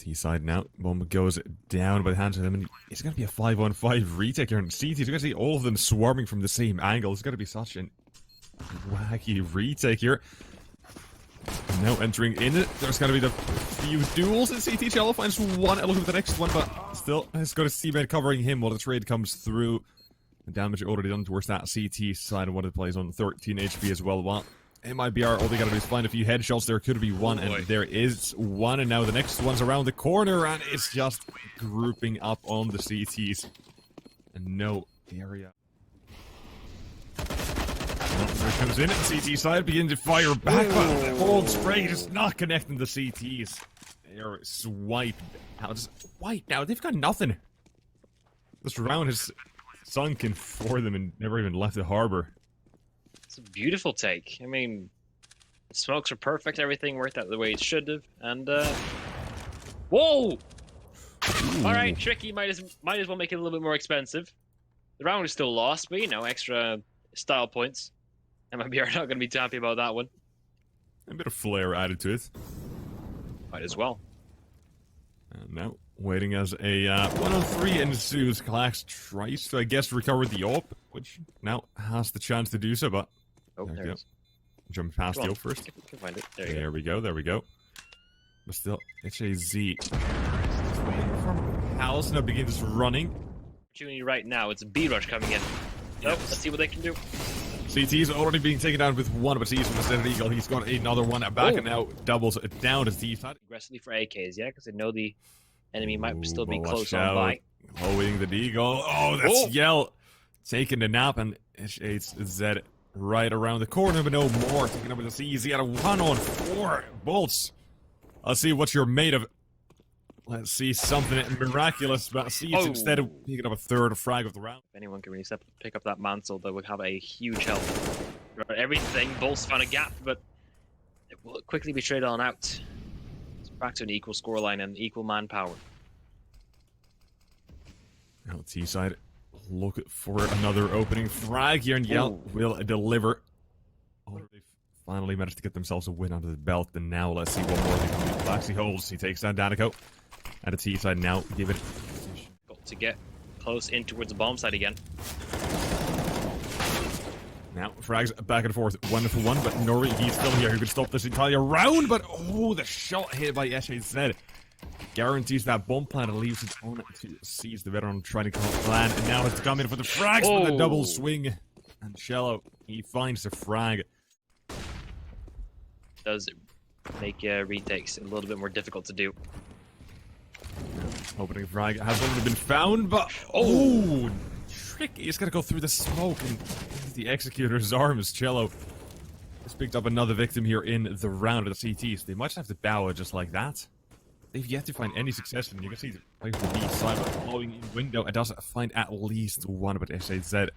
T side now. Bomb goes down by the hands of them, and it's going to be a 5-on-5 retake here. And CT, you're going to see all of them swarming from the same angle. It's going to be such a wacky retake here. And now entering in it, there's going to be the few duels, and CT chelo finds one element with the next one, but still, it's got a C-man covering him while the trade comes through. The damage already done towards that CT side, and one of the plays on 13 HP as well. Well, MIBR, all they gotta do is find a few headshots. There could be one, and there is one, and now the next one's around the corner, and it's just grouping up on the CTs. And no area. Well, there comes in, CT side begin to fire back, but old spray just not connecting the CTs. They're swiped out. Just wiped out. They've got nothing. This round is sunken for them and never even left the harbor. It's a beautiful take. I mean, the smokes are perfect. Everything worked out the way it should have. And whoa! Ooh. All right, tricky. Might as well make it a little bit more expensive. The round is still lost, but you know, extra style points. MIBR not going to be too happy about that one. A bit of flair added to it. Might as well. And now, waiting as a 1-on-3 ensues. Clax tries to, I guess, recover the AWP, which now has the chance to do so, but... Oh, there it is. Jump past the AWP first. Can find it. There we go, there we go. But still, it's a Z. House now begins running. Opportunity right now, it's a B-rush coming in. So, let's see what they can do. CT's already being taken down with one, but he's from the center eagle. He's got another one back and now doubles it down to T side. Aggressively for AKs, yeah, because they know the enemy might still be close on by. Holding the deagle. Oh, that's Yell taking the nap, and it's Z right around the corner, but no more. Taking over the C's. He got a 1-on-4 boltz. Let's see what you're made of. Let's see something miraculous about C's instead of picking up a third frag of the round. If anyone can really pick up that mantle, they would have a huge help. Everything, boltz found a gap, but it will quickly be traded on out. It's back to an equal scoreline and equal manpower. Now T side, look for another opening frag here, and Yell will deliver. Oh, they've finally managed to get themselves a win under the belt, and now let's see what more they can do. Claxy holds, he takes down danoco. And the T side now give it got to get close in towards the bomb side again. Now frags back and forth, 1-for-1, but Norwi, he's still here. He could stop this entire round, but oh, the shot hit by SHZ guarantees that bomb plant and leaves it on to seize the veteran trying to come plan, and now has to come in for the frags with the double swing. And chelo, he finds the frag. Does make retakes a little bit more difficult to do. Opening frag has already been found, but tricky. He's got to go through the smoke and the executor's arms. Chelo has picked up another victim here in the round of the CTs. They might just have to bow it just like that. They've yet to find any success, and you can see the play for the B side, but following in window, it does find at least one, but SHZ.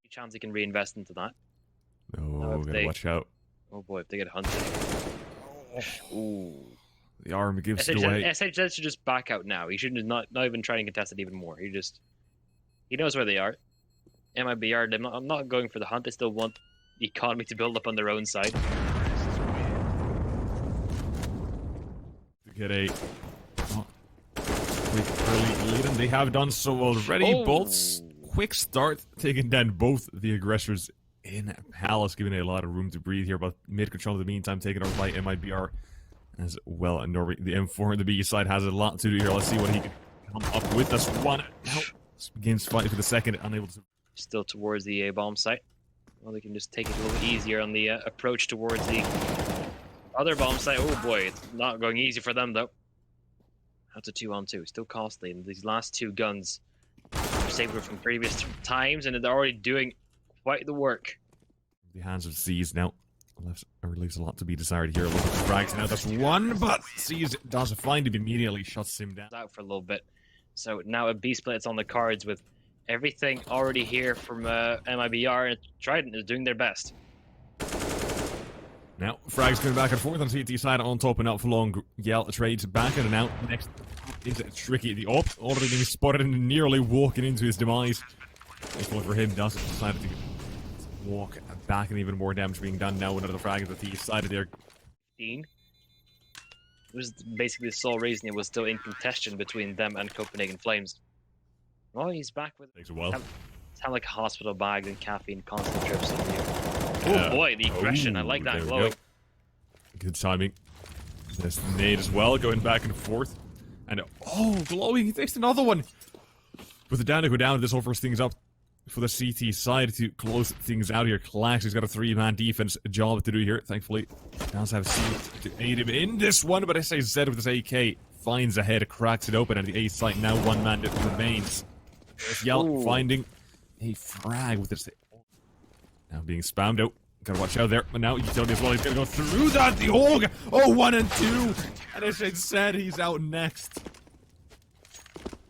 Chance he can reinvest into that. Oh, gotta watch out. Oh boy, if they get hunted. Ooh. The arm gives it away. SHZ should just back out now. He shouldn't not even try and contest it even more. He knows where they are. MIBR, I'm not going for the hunt. I still want the economy to build up on their own side. To get a quick early lead, and they have done so already. Boltz, quick start, taking down both the aggressors in Palace, giving a lot of room to breathe here, but mid-control in the meantime, taken over by MIBR as well. And Norwi, the M4 on the B side, has a lot to do here. Let's see what he can come up with. This one now begins fighting for the second, unable to... Still towards the bomb site. Well, they can just take it a little bit easier on the approach towards the other bomb site. Oh boy, it's not going easy for them though. That's a 2-on-2, still costly. And these last two guns are saved from previous times, and they're already doing quite the work. The hands of C's now leaves a lot to be desired here. Look at the frags now. That's one, but C's does find him immediately, shuts him down. Out for a little bit. So now a B split's on the cards with everything already here from MIBR, and Trident is doing their best. Now, frags going back and forth on CT side on top and out for long. Yell trades back in and out. Next is tricky. The AWP already being spotted and nearly walking into his demise. Thankfully for him, does decide to walk back, and even more damage being done now. Another frag at the T side of there. was basically the sole reason it was still in contention between them and Copenhagen Flames. Oh, he's back with. Takes a while. Sound like a hospital bag and caffeine constant drips in you. Oh boy, the aggression! I like that glowing. Good timing. There's the nade as well, going back and forth. And glowing, he takes another one. With the danoco down, this offers things up for the CT side to close things out here. clax, he's got a 3-man defense job to do here. Thankfully, does have C to aid him in this one, but SAZ with his AK finds ahead, cracks it open, and the A site now 1 man remains. Yell finding a frag with this. Now being spammed out. Gotta watch out there. But now utility as well. He's gonna go through that. The AUG. 1 and 2. And as I said, he's out next.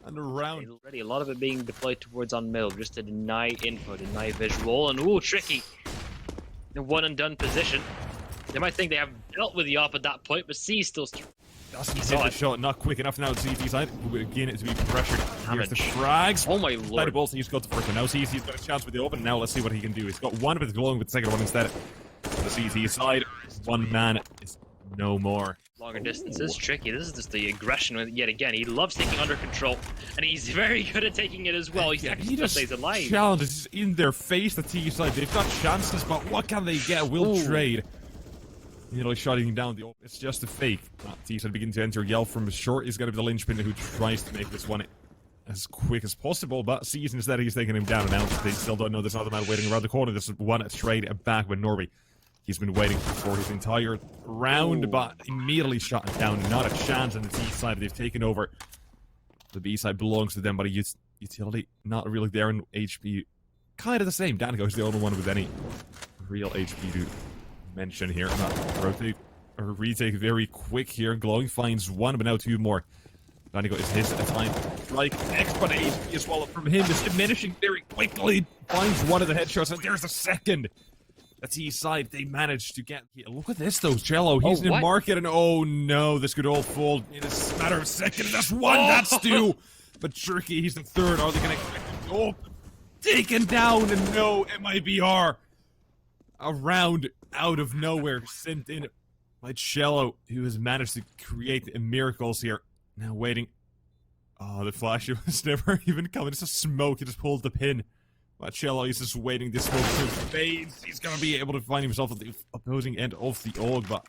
And around. Already a lot of it being deployed towards on middle, just to deny info, deny visual, and tricky. The one and done position. They might think they have dealt with the op at that point, but C still. Doesn't hit the shot, not quick enough now. CT side. Again, it's to be pressured. Here's the frags. Oh my lord. Boltz, he's got the first one. Now he's got a chance with the open. Now let's see what he can do. He's got one, but it's glowing with the second one instead. The CT side. 1 man is no more. Longer distances, tricky. This is just the aggression yet again. He loves taking under control, and he's very good at taking it as well. He just stays alive. Challenges in their face, the T side. They've got chances, but what can they get? Will trade. Nearly shutting down the. It's just a fake. T side begin to enter. Yell from short is going to be the linchpin who tries to make this one as quick as possible, but sees instead he's taking him down and out. They still don't know there's another man waiting around the corner. This is one trade back with Norwi. He's been waiting for his entire round, but immediately shot down. Not a chance on the T side. They've taken over. The B side belongs to them, but a utility not really there in HP. Kind of the same. danoco is the only one with any real HP to mention here. Rotate or retake very quick here. Glowing finds 1, but now 2 more. danoco is his time. Strike next, but HP as well from him is diminishing very quickly. Finds 1 of the headshots, and there's the second. The T side, they managed to get. Look at this, though, chelo. He's in the market, and oh no, this could all fall in a matter of seconds. That's 1, that's 2. But tricky, he's the 3rd. Are they going to taken down, and no MIBR. A round out of nowhere sent in by chelo, who has managed to create miracles here. Now waiting. The flash was never even coming. It's a smoke. He just pulled the pin. But chelo is just waiting this smoke to fade. He's gonna be able to find himself at the opposing end of the AUG, but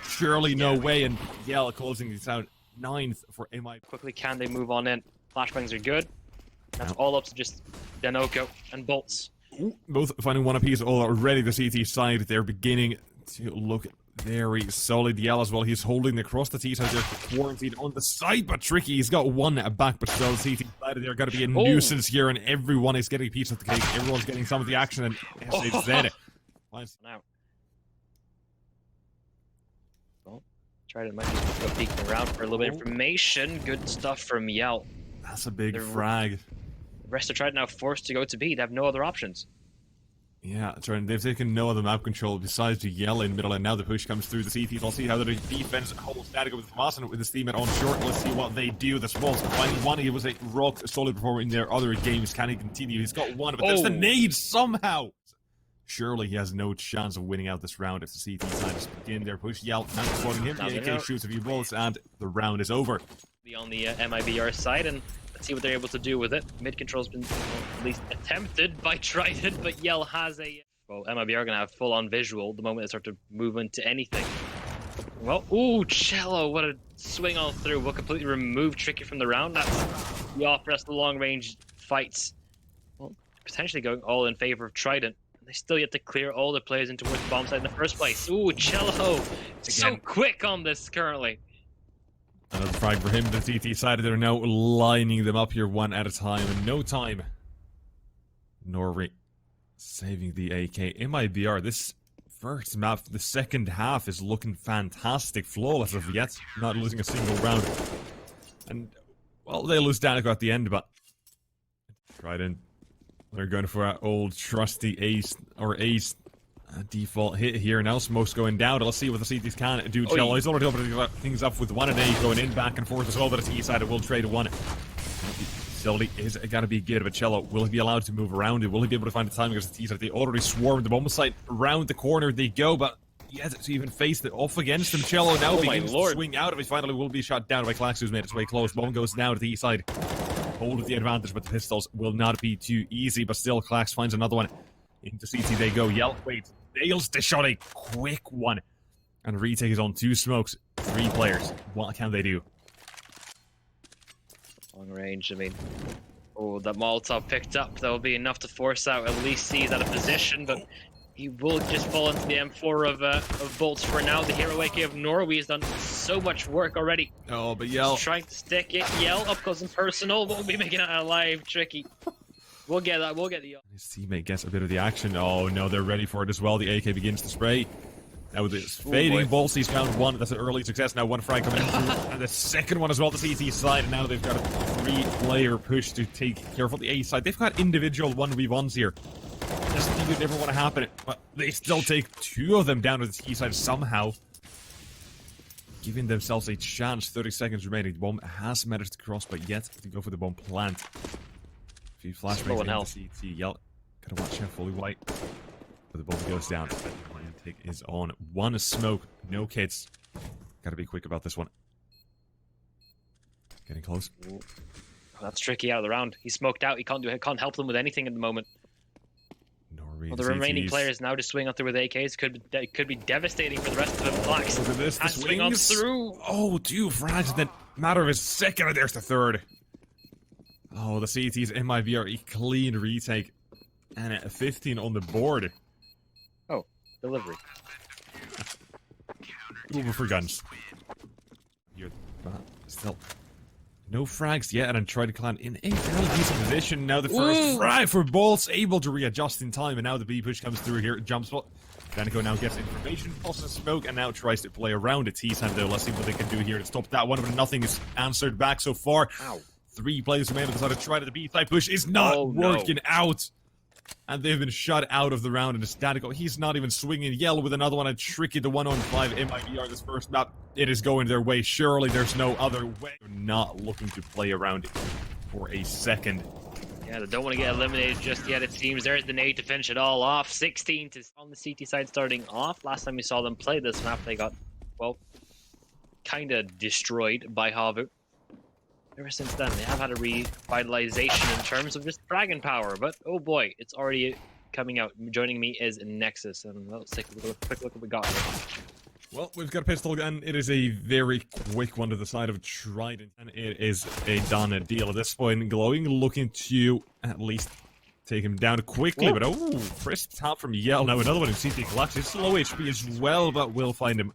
surely no way. And Yell closing this out 9th for MI. Quickly, can they move on in? Flashbangs are good. That's all up to just danoco and boltz. Both finding 1 apiece already. The CT side, they're beginning to look very solid. Yell as well. He's holding across the T side there, quarantined on the side, but tricky. He's got 1 back, but still the CT side they're going to be a nuisance here, and everyone is getting a piece of the cake. Everyone's getting some of the action, and SAZ now. Well, Trident might just go peeking around for a little bit of information. Good stuff from Yell. That's a big frag. The rest of Trident now forced to go to B. They have no other options. Yeah, Trident, they've taken no other map control besides to Yell in middle, and now the push comes through the CTs. I'll see how the defense holds danoco with Masen with his teammate on short. Let's see what they do. The Smalls finding 1. He was a rock solid performer in their other games. Can he continue? He's got 1, but there's the nade somehow. Surely he has no chance of winning out this round if the CT side just begin their push. Yell now supporting him. The AK shoots a few bullets, and the round is over. Be on the MIBR side, and let's see what they're able to do with it. Mid control's been at least attempted by Trident, but Yell has a. Well, MIBR are gonna have full-on visual the moment they start to move into anything. Well, chelo, what a swing all through. Will completely remove Tricky from the round. That's the off rest, the long-range fights. Well, potentially going all in favor of Trident. And they still yet to clear all the players in towards the bomb side in the first place. chelo, so quick on this currently. Another frag for him. The CT side, they're now lining them up here 1 at a time in no time. Norwi saving the AK. MIBR, this first map, the second half is looking fantastic. Flawless of yet, not losing a single round. And, well, they lose danoco at the end, but Trident, they're going for our old trusty ace default hit here. Now smoke's going down. Let's see what the CTs can do. chelo, he's already opening things up with 1 and 8 going in back and forth as well, but the T side will trade 1. Facility is gotta be good, but chelo, will he be allowed to move around it? Will he be able to find the timing as the T side? They already swarmed the bomb site. Around the corner they go, but yet to even face it off against him. Chelo now begins to swing out of it. Finally will be shot down by clax, who's made its way close. Bomb goes now to the east side. Hold of the advantage, but the pistols will not be too easy. But still, clax finds another one. Into CT they go. Yell, wait, nails the shot, a quick one. And retake is on 2 smokes, 3 players. What can they do? Long range, I mean, oh, that Molotov picked up. That will be enough to force out at least he's out of position, but he will just fall into the M4 of boltz for now. The hero AK of Norwi has done so much work already. Oh, but Yell trying to stick it. Yell up close and personal, but we'll be making it alive. Tricky. We'll get that. We'll get the. His teammate gets a bit of the action. Oh no, they're ready for it as well. The AK begins to spray. Now with this fading boltz, he's found one. That's an early success. Now 1 frag coming in, and the second one as well. The CT side. And now they've got a 3-player push to take care of the A side. They've got individual 1v1s here. Just think you'd never want to happen, but they still take 2 of them down to the T side somehow, giving themselves a chance. 30 seconds remaining. The bomb has managed to cross, but yet to go for the bomb plant. A few flashbangs into CT. Yell, gotta watch out, fully white. But the bomb goes down. Take is on. 1 smoke, no kits. Gotta be quick about this one. Getting close. Ooh. That's tricky out of the round. He's smoked out. He can't do it. Can't help them with anything at the moment. Norwi, well, the remaining players now just swing up there with AKs. Could be devastating for the rest of them. Clax. Look at this. The swing on through. Oh, 2 frags in the matter of a second, and there's the 3rd. Oh, the CT's MIBR, a clean retake, and a 15 on the board. Oh, delivery. Over for guns. You're still no frags yet, and try to climb in a fairly decent position. Now the first frag for boltz, able to readjust in time, and now the B push comes through here. Jump spot. Danoco now gets information, pulses smoke, and now tries to play around it. T-side though. Let's see what they can do here to stop that one, but nothing is answered back so far. Ow. 3 players remain on the side of Trident. The B-side push is not working out. And they've been shut out of the round, and it's Danoco. He's not even swinging. Yell with another one, and tricky the 1-on-5 MIBR this first map. It is going their way. Surely there's no other way. They're not looking to play around it for a second. Yeah, they don't want to get eliminated just yet, it seems. There's the nade to finish it all off. 16 to on the CT side starting off. Last time we saw them play this map, they got, well, kind of destroyed by Havu. Ever since then, they have had a revitalization in terms of just dragon power, but oh boy, it's already coming out. Joining me is Nexus, and let's take a quick look at what we got here. Well, we've got a pistol gun. It is a very quick one to the side of Trident, and it is a done deal at this point. Glowiing looking to at least take him down quickly, but oh, crisp tap from Yell. Now another one in CT collapse. It's low HP as well, but we'll find him.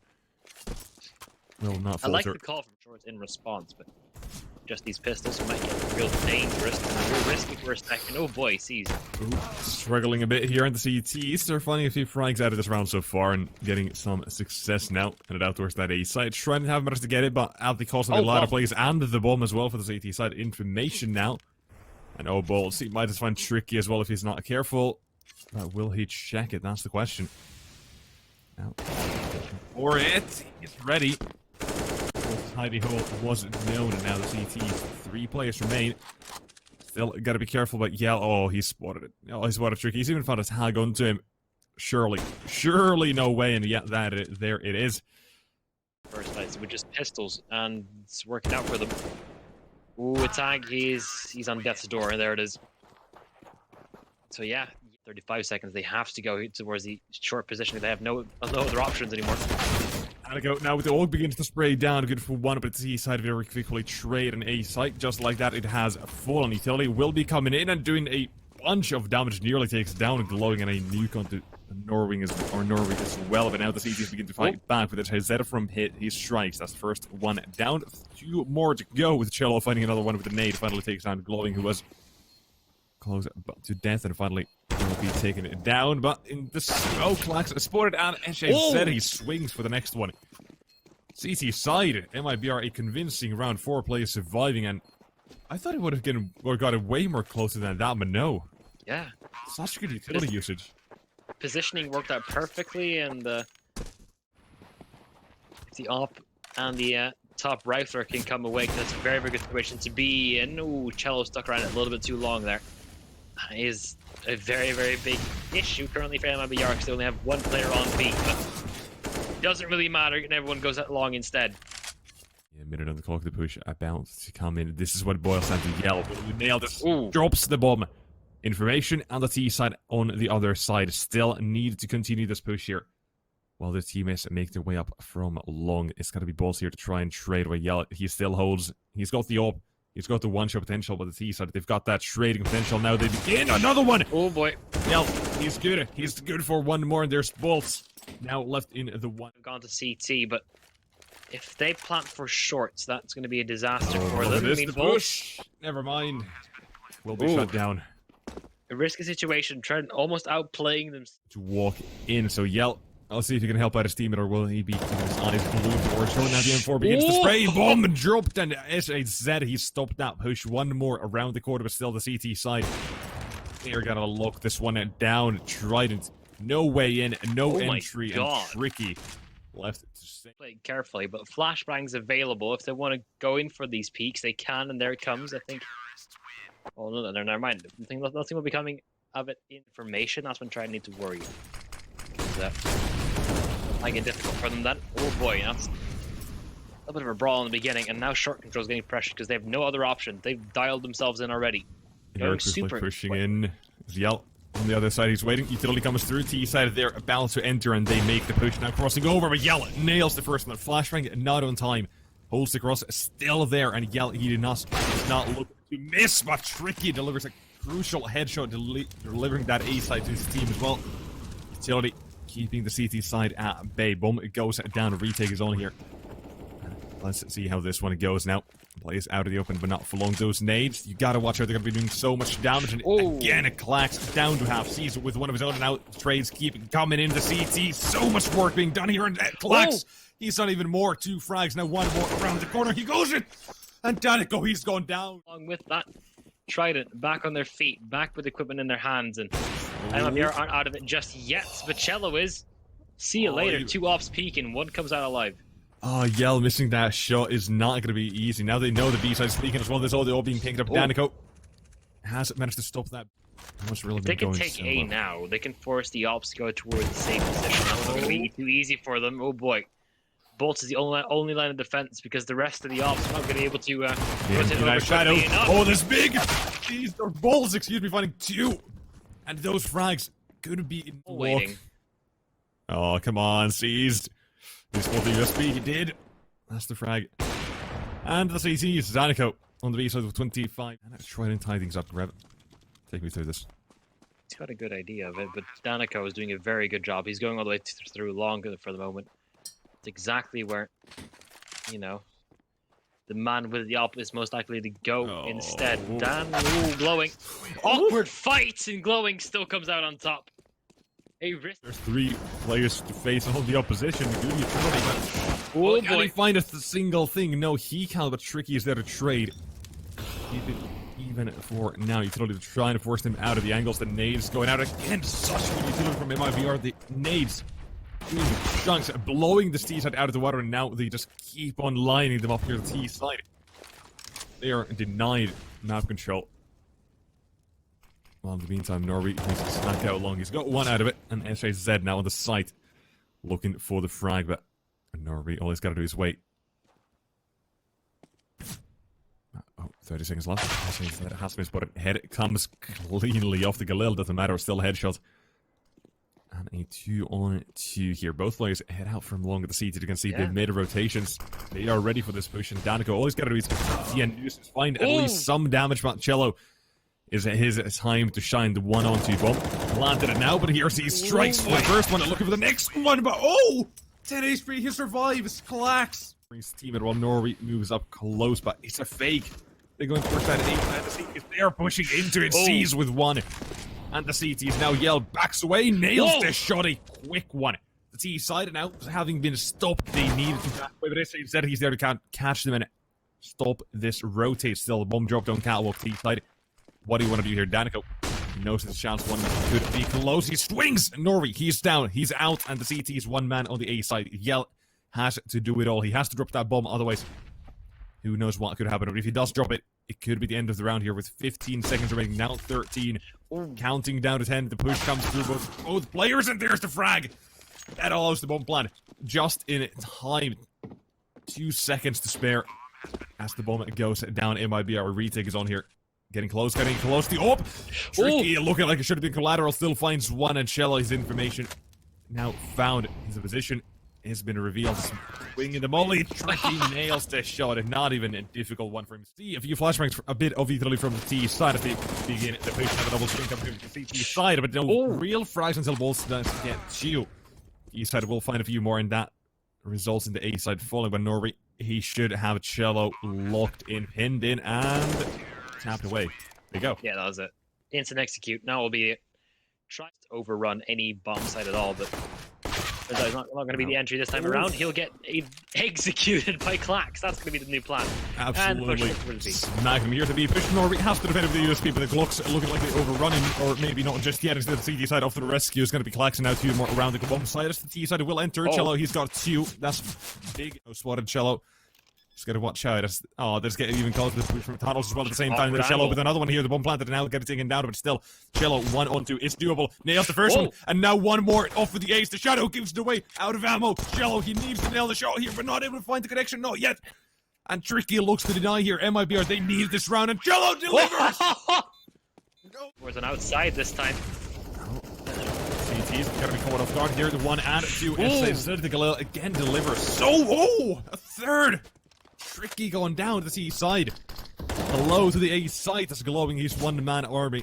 Will not falter. I like the call from Shorts in response, but just these pistols might get real dangerous. Real risky for a second. Oh boy, sees. Struggling a bit here in the CTs. They're finding a few frags out of this round so far and getting some success now. And it out towards that A side. Trying to have managed to get it, but at the cost of the ladder plays and the bomb as well for the CT side. Information now. And oh, boltz, he might just find tricky as well if he's not careful. But will he check it? That's the question. Now, for it, he's ready. Hidey hole was known, and now the CT 3 players remain. Still gotta be careful about Yell. Oh, he spotted it. Oh, he spotted tricky. He's even found a tag onto him. Surely no way, and yet there it is. First night with just pistols, and it's working out for them. Ooh, a tag. He's on death's door, and there it is. So yeah, 35 seconds. They have to go towards the short position. They have no other options anymore. Now with the AUG begins to spray down, good for 1, but the C side very quickly trade an A site. Just like that, it has fallen. Utility will be coming in and doing a bunch of damage. Nearly takes down glowiing, and a nuke onto Norwi as well. But now the CTs begin to fight back with it. Zeta from hit, he strikes. That's the first one down. 2 more to go with chelo fighting another one with the nade. Finally takes down glowiing, who was close to death, and finally will be taking it down. But in the smoke, clax spotted and Zeta, he swings for the next one. CT side, MIBR a convincing round, 4 players surviving, and I thought it would have got it way more closer than that, but no. Yeah. Such good utility usage. Positioning worked out perfectly, and the op and the top rifler can come away. That's a very, very good situation to be in. Ooh, chelo stuck around it a little bit too long there. That is a very, very big issue currently for MIBR, because they only have 1 player on B. But Doesn't really matter, and everyone goes out long instead. Yeah, minute on the clock to push about to come in. This is what it boils down to. Yell. You nailed it. Ooh. Drops the bomb. Information on the T side on the other side. Still need to continue this push here. While the teammates make their way up from long. It's got to be boltz here to try and trade away Yell. He still holds. He's got the AWP. He's got the one-shot potential, but the T side, they've got that trading potential. Now they begin. Another one! Oh boy. Yell, he's good. He's good for one more, and there's boltz. Now left in the one. Gone to CT, but if they plant for shorts, that's going to be a disaster for them. It is the push. Never mind. Will be shut down. A risky situation. Trident almost outplaying them. To walk in, so Yell. I'll see if he can help out his teammate, or will he be keeping his eyes glued towards showing that the M4 begins to spray. Bomb and dropped, and SHZ, he stopped that push. One more around the corner, but still the CT side. They're gonna lock this one down. Trident, no way in, no entry, and tricky. Left to stay. Play carefully, but flashbang's available. If they want to go in for these peaks, they can, and there it comes, I think. Oh, no, never mind. Nothing will be coming of it. Information, that's when Trident need to worry. I get difficult for them then. Oh boy, that's a bit of a brawl in the beginning, and now short control is getting pressured because they have no other option. They've dialed themselves in already. Going super pushing in. Yell on the other side. He's waiting. Utility comes through. T side. They're about to enter, and they make the push now. Crossing over, but Yell nails the first one. Flashbang not on time. Holds the cross still there, and Yell he did not look to miss, but tricky delivers a crucial headshot, delivering that A side to his team as well. Utility keeping the CT side at bay. Boom, it goes down to retake his own here. Let's see how this one goes now. Plays out of the open, but not for long. Those nades, you gotta watch out. They're gonna be doing so much damage. And again, a clax down to half. Sees with one of his own, and now trades keep coming into CT. So much work being done here, and clax, he's done even more. 2 frags, now 1 more around the corner. He goes in, and danoco, he's gone down. Along with that, Trident back on their feet, back with equipment in their hands, and MIBR aren't out of it just yet, but chelo is. See you later. 2 ops peeking, 1 comes out alive. Oh, Yell missing that shot is not going to be easy. Now they know the B side's peeking as well. There's all being picked up. danoco has managed to stop that. Really they can take A now. They can force the ops to go towards the same position. That's not going to be too easy for them. Oh boy. boltz is the only line of defense because the rest of the ops are not going to be able to put it over shadow. Oh, this big! These are boltz, excuse me, finding 2. And those frags could be in waiting. Oh, come on, seized. This will be USB, he did. That's the frag. And the CT is danoco on the B side with 25. And let's try and tie things up, Rev. Take me through this. He's got a good idea of it, but danoco is doing a very good job. He's going all the way through long for the moment. It's exactly where, you know, the man with the op is most likely to go instead. Glowing. Awkward fight, and glowing still comes out on top. There's 3 players to face all the opposition. Good utility, but oh can he find a single thing? No, he can, but tricky is there to trade. Even for now, utility trying to force them out of the angles. The nades going out again. Such good utility from MIBR. The nades doing chunks, blowing the T side out of the water, and now they just keep on lining them up here the T side. They are denied map control. Well, in the meantime, Norwi needs to snack out long. He's got 1 out of it, and SHZ now on the site looking for the frag, but Norwi, all he's got to do is wait. Oh, 30 seconds left. SHZ has to be spotted. Head comes cleanly off the Galil, doesn't matter, still a headshot. And a 2-on-2 here. Both players head out from long at the CT. You can see they've made rotations. They are ready for this push, and danoco, all he's got to do is find at least some damage from chelo. Is his time to shine. The 1-on-2 bomb. Planted it now, but here he strikes for the first one and looking for the next one, but 10 HP, he survives. Clax brings team it while Norwi moves up close, but it's a fake. They're going for that 8 and the CT is there pushing into it. Sees with 1. And the CT is now yelled, backs away, nails the shot, a quick one. The T side now, having been stopped, they needed to back away, but instead he's there to catch them and stop this rotate. Still, bomb dropped on catwalk T side. What do you want to do here? danoco knows his chance. 1 could be close. He swings! Norwi, he's down. He's out. And the CT is 1 man on the A side. Yell has to do it all. He has to drop that bomb. Otherwise, who knows what could happen. But if he does drop it, it could be the end of the round here with 15 seconds remaining. Now 13. Counting down to 10. The push comes through both players. And there's the frag. That allows the bomb plan just in time. 2 seconds to spare as the bomb goes down. MIBR retake is on here. Getting close to the AWP. Tricky, looking like it should have been collateral. Still finds one, and chelo his information. Now found his position. Has been revealed. Swing in the molly. Tricky nails the shot, and not even a difficult one for him. See a few flashbangs, a bit of utility from the T side as they begin the push. Have a double swing coming from the CT side, but no real frags until boltz does get two. E side will find a few more, and that results in the A side falling by Norwi. He should have chelo locked in, pinned in, and tapped away. There you go. Yeah, that was it. Instant execute. Now will be trying to overrun any bomb site at all, but it's not going to be the entry this time around. He'll get executed by clax. That's going to be the new plan. Absolutely. Smack him here to be pushed. Norwi has to defend with the USP, but the Glocks looking like they're overrunning, or maybe not just yet. Instead of the CT side off to the rescue is going to be claxing now. Two more around the bomb side. As the T side will enter. Chelo, he's got two. That's big. Spotted chelo. Just gotta watch out. There's getting even closer to the push from tunnels as well at the same time. There's chelo with another one here. The bomb planted and now get it taken down, but still, chelo 1-on-2. It's doable. Nails the first one, and now one more off with the ace. The shadow gives it away. Out of ammo. Chelo, he needs to nail the shot here, but not able to find the connection. Not yet. And Tricky looks to deny here. MIBR, they need this round, and chelo delivers. There's an outside this time. CT's gotta be caught off guard here. The 1 and 2. CSGO again delivers. So, a third. Tricky going down to the C side. Hello to the A side. That's glowiing. He's one-man army.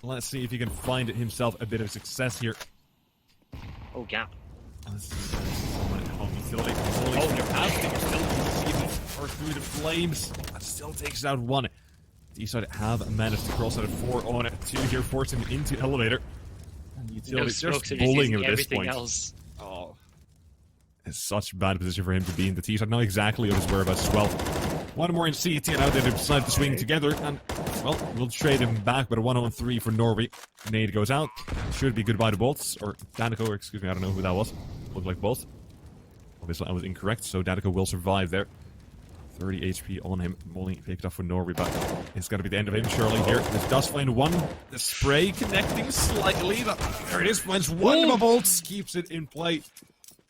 Let's see if he can find himself a bit of success here. Oh, gap. Utility. Or through the flames. That still takes out one. D side have managed to cross out at 4-on-2 here, force him into elevator. And utility just bullying him at this point. Oh. It's such a bad position for him to be in. The T side not exactly of his whereabouts as well. One more in CT, and now they decide to swing together, and well, we'll trade him back, but a 1-on-3 for Norwi. Nade goes out. Should be goodbye to boltz, or danoco, excuse me, I don't know who that was. Looked like boltz. Obviously I was incorrect, so danoco will survive there. 30 HP on him. Molly picked up for Norwi, but it's going to be the end of him surely here. This does find one. The spray connecting slightly. There it is. Finds one of boltz. Keeps it in play.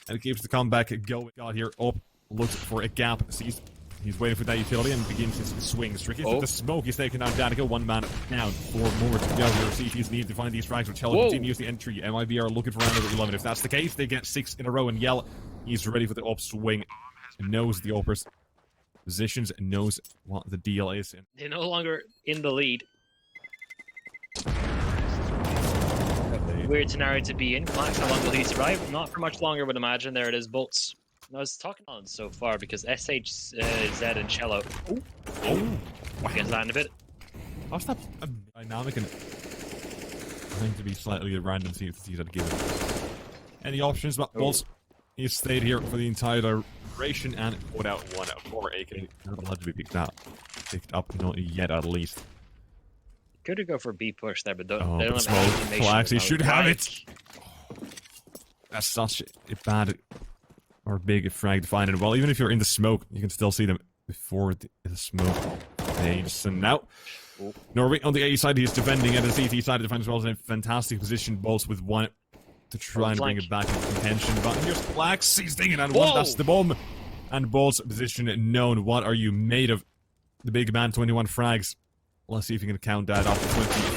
And it keeps the comeback going. Got here up. Looks for a gap. Sees he's waiting for that utility and begins his swing. Tricky with the smoke. He's taking down danoco. One man down. 4 more to go here. CTs need to find these frags. But chelo continues the entry. MIBR looking for round number 11. If that's the case, they get 6 in a row. And Yell, he's ready for the upswing. Knows the uppers. Positions, knows what the deal is. They're no longer in the lead. Weird scenario to be in. clax, how long will he survive? Not for much longer, but imagine. There it is, boltz. I was talking on so far because SHZ and chelo. Gets that in a bit. How's that dynamic and going to be slightly random? See if he's given any options, but boltz. He stayed here for the entire duration and put out 1 for AK. Not allowed to be picked up, not yet at least. Could have go for B push there, but they don't have smoke. Clax, he should have it. That's such a bad or big frag to find it. Well, even if you're in the smoke, you can still see them before the smoke fades. And now, Norwi on the A side, he's defending, and the CT side defends well in a fantastic position, boltz with 1 to try and bring it back into contention. But here's clax, he's thinking on 1, that's the bomb. And boltz position known. What are you made of? The big man, 21 frags. Let's see if you can count that up to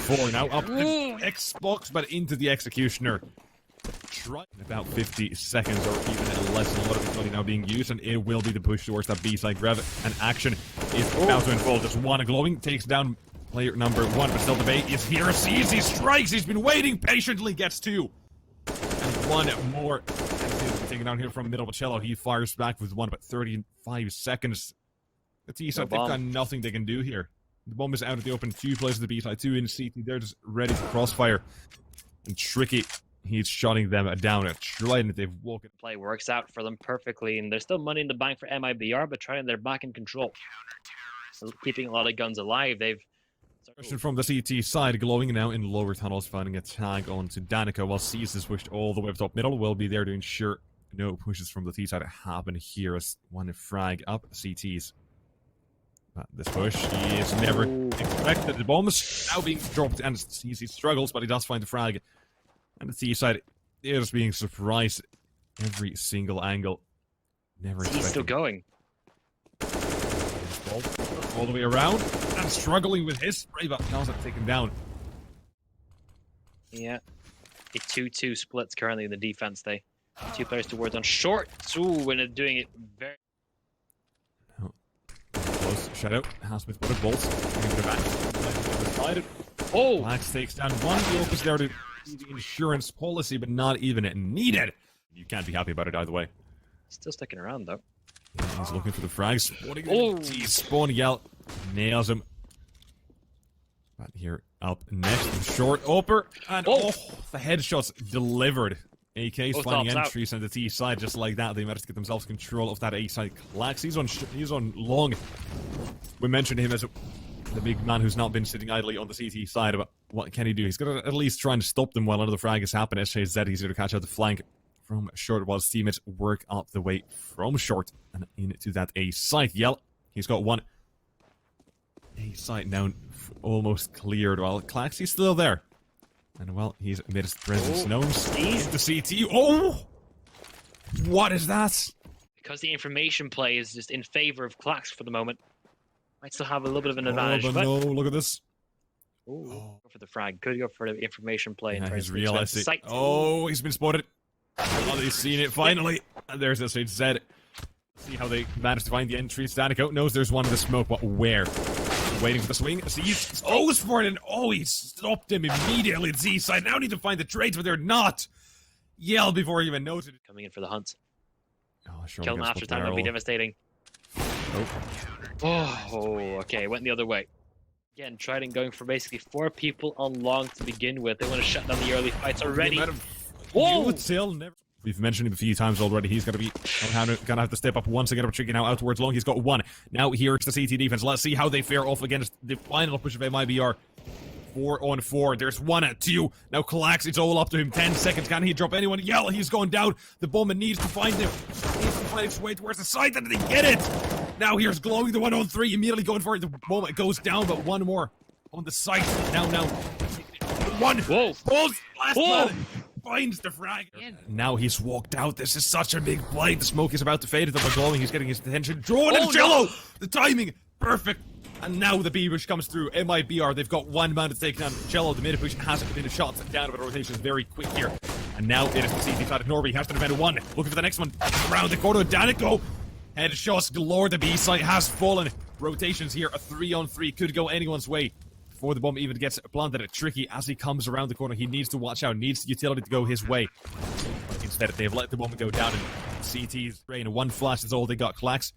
24. Now up to Xbox, but into the executioner. Try in about 50 seconds or even less. A lot of utility now being used, and it will be the push towards that B side. Grab and action is about to unfold. Just one glowiing takes down player number 1, but still the bait is here. Sees, he strikes. He's been waiting patiently. Gets 2. And 1 more. Taken down here from middle of chelo. He fires back with 1, but 35 seconds. The T side, they've got nothing they can do here. The bomb is out at the open. 2 plays at the B side, 2 in CT. They're just ready to crossfire. And Tricky, he's shutting them down at Trident. They've woken. Play works out for them perfectly, and there's still money in the bank for MIBR, but they're back in control. So keeping a lot of guns alive. They've. Question from the CT side, glowiing now in lower tunnels, finding a tag onto danoco, while C's is pushed all the way up top middle. Will be there to ensure no pushes from the T side happen here as 1 frag up CTs. This push, he is never expected. The bomb is now being dropped, and he struggles, but he does find the frag. And the T side They're just being surprised every single angle. Never expecting. He's still going. All the way around and struggling with his spray, but Cal's taken down. Yeah. A 2-2 splits currently in the defense. They 2 players towards on short. Ooh, and they're doing it very. No. Close shadow. Has with what a boltz. Oh! Clax takes down one. The opus there to the insurance policy, but not even needed. You can't be happy about it either way. Still sticking around though. Yeah, he's looking for the frags. Oh! Spawn yell. Nails him. Right here, up next, short upper, and oh, the headshots delivered. AK's finding entries on the T side just like that. They managed to get themselves control of that A side. Clax, he's on long. We mentioned him as the big man who's not been sitting idly on the CT side, but what can he do? He's got to at least try and stop them while another frag is happening. SJZ, he's going to catch out the flank from short while his teammates work up the way from short and into that A side. Yell, he's got one. A side now almost cleared while Clax, he's still there. And well, he's made his presence known. He's the CT. Oh! What is that? Because the information play is just in favor of Clax for the moment. Might still have a little bit of an advantage. Oh, but no, look at this. Ooh. Go for the frag. Could go for the information play. Yeah, he's realized it. Oh, he's been spotted. Oh, they've seen it finally. And there's SJZ. See how they managed to find the entries. danoco knows there's one in the smoke, but where? Waiting for the swing. Sees goes for it, and oh, he stopped him immediately. Z side now need to find the trades, but they're not. Yell before he even noted it. Coming in for the hunt. Oh, sure. Kill him after time would be devastating. Oh, okay. Went the other way. Again, Trident going for basically 4 people on long to begin with. They want to shut down the early fights already. Whoa! We've mentioned him a few times already. He's going to be gonna have to step up once again. Tricky now out towards long. He's got one. Now here's the CT defense. Let's see how they fare off against the final push of MIBR. 4 on 4. There's 1 at 2. Now Clax, it's all up to him. 10 seconds. Can he drop anyone? Yell. He's going down. The bomber needs to find him. He needs to find his way towards the side, and they get it. Now here's glowing the 1 on 3. Immediately going for it. The bomber goes down, but one more on the side. Now. One. Whoa. Balls. Last one. Finds the frag. Now he's walked out. This is such a big play. The smoke is about to fade. The glowing. He's getting his attention drawn. And chelo. No. The timing perfect. And now the B push comes through. MIBR. They've got 1 man to take down chelo. The mid push hasn't been a shot down, but rotation is very quick here. And now it is the CT side of Norwi. Has to defend 1. Looking for the next one. Around the corner. danoco. Headshots galore. The B side has fallen. Rotations here. A 3 on 3 could go anyone's way. Before the bomb even gets planted, tricky as he comes around the corner. He needs to watch out, needs the utility to go his way. But instead, they've let the bomb go down, and CT's brain. 1 flash is all they got. Clax,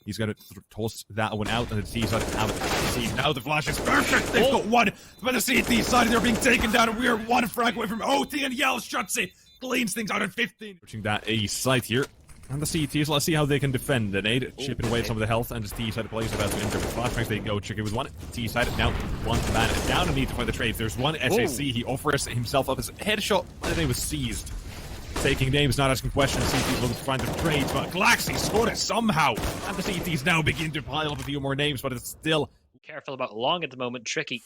he's going to toss that one out, and the T side have it. See, now the flash is perfect. They've got 1, but the CT side, they're being taken down, and we are 1 frag away from OT, and Yell shuts it. Cleans things out at 15. Pushing that A site here. And the CTs, let's see how they can defend. The nade, chipping away some of the health, and his T side plays about to enter with flashbangs. They go tricky with 1. T side now 1 man down and need to find the trades. There's 1 SAC. He offers himself up his headshot, and then he was seized. Taking names, not asking questions. CTs looking to find the trades, but Clax, he scored it somehow. And the CTs now begin to pile up a few more names, but it's still. Careful about long at the moment. Tricky.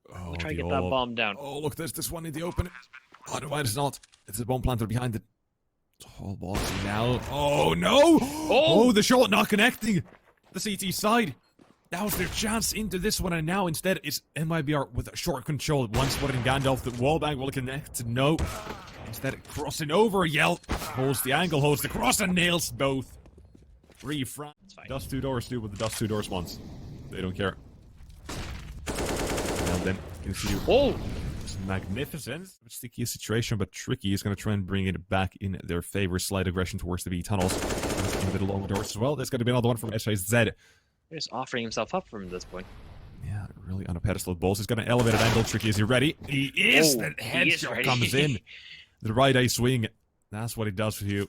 We'll try to get that bomb down. Oh, look, there's this one in the open. Otherwise, it's not. It's a bomb planter behind it. Oh, boss now. Oh, no! Oh, the shot not connecting. The CT side. That was their chance into this one, and now instead it's MIBR with a short control. One spotted in Gandalf. The wallbang will connect. No. Instead, crossing over. Yell holds the angle, holds the cross, and nails both. 3 front. Dust 2 doors do what the dust 2 doors wants. They don't care. And then you can see. Oh! Magnificent. Sticky situation, but tricky is going to try and bring it back in their favor. Slight aggression towards the B tunnels. Into the long doors as well. There's going to be another one from SJZ. He's offering himself up from this point. Yeah, really on a pedestal. boltz is going to elevate an angle. Tricky, is he ready? He is! The headshot comes in. The right eye swing. That's what he does for you.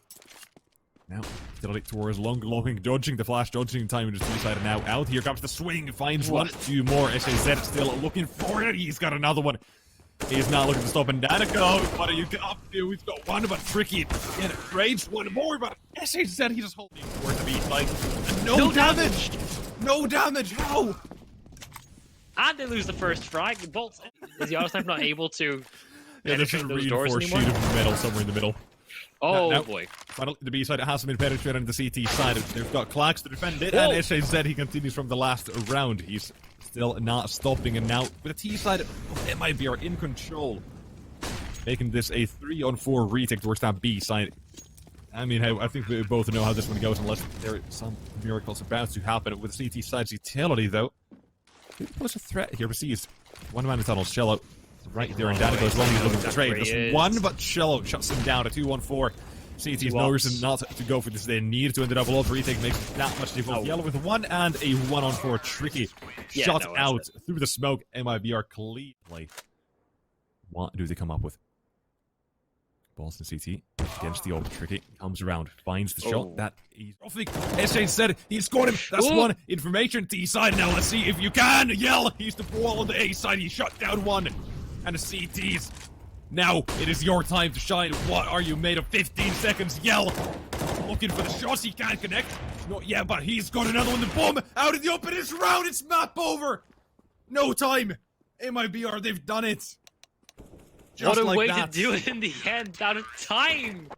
Now, still towards long glowing, dodging the flash, dodging time into the side, and now out. Here comes the swing. Finds 1, 2 more. SJZ still looking for it. He's got another one. He's not looking to stop, and danoco, what are you up to? He's got 1, but tricky. And it trades 1 more, but SJZ, he just holding towards the beat, like, no damage! No damage, how? And they lose the first frag. boltz is the honest time not able to Yeah, there's a penetrate those doors reinforced anymore. sheet of metal somewhere in the middle. Oh Now- boy. Finally, the B side hasn't been penetrated on the CT side. They've got clax to defend it, Whoa. and SJZ, he continues from the last round. He's still not stopping, and now with the T side, MIBR in control, making this a 3-on-4 retake towards that B side. I mean, I think we both know how this one goes, unless there are some miracles about to happen. With CT side's utility, though, who poses a threat here? But sees one man in tunnels, chelo. Right there, and danoco as well. He's looking for trade. Just one, but chelo shuts him down. A 2-1-4. CT's no reason not to go for this. They need to end the double up. Retake makes that much difference. Yellow with 1 and a 1-on-4 tricky shot out through the smoke. MIBR clean play. What do they come up with? Balls to CT against the old tricky. Comes around, finds the shot. That is Ropz. SJ said he scored him. That's one information. T side now. Let's see if you can yell. He's the ball on the A side. He shut down one. And the CTs. Now it is your time to shine. What are you made of? 15 seconds. Yell. Looking for the shots. He can't connect. Not yet, but he's got another one. The bomb out in the open. It's round. It's map over. No time. MIBR, they've done it. Just What a like way that. to do it in the end, out of time!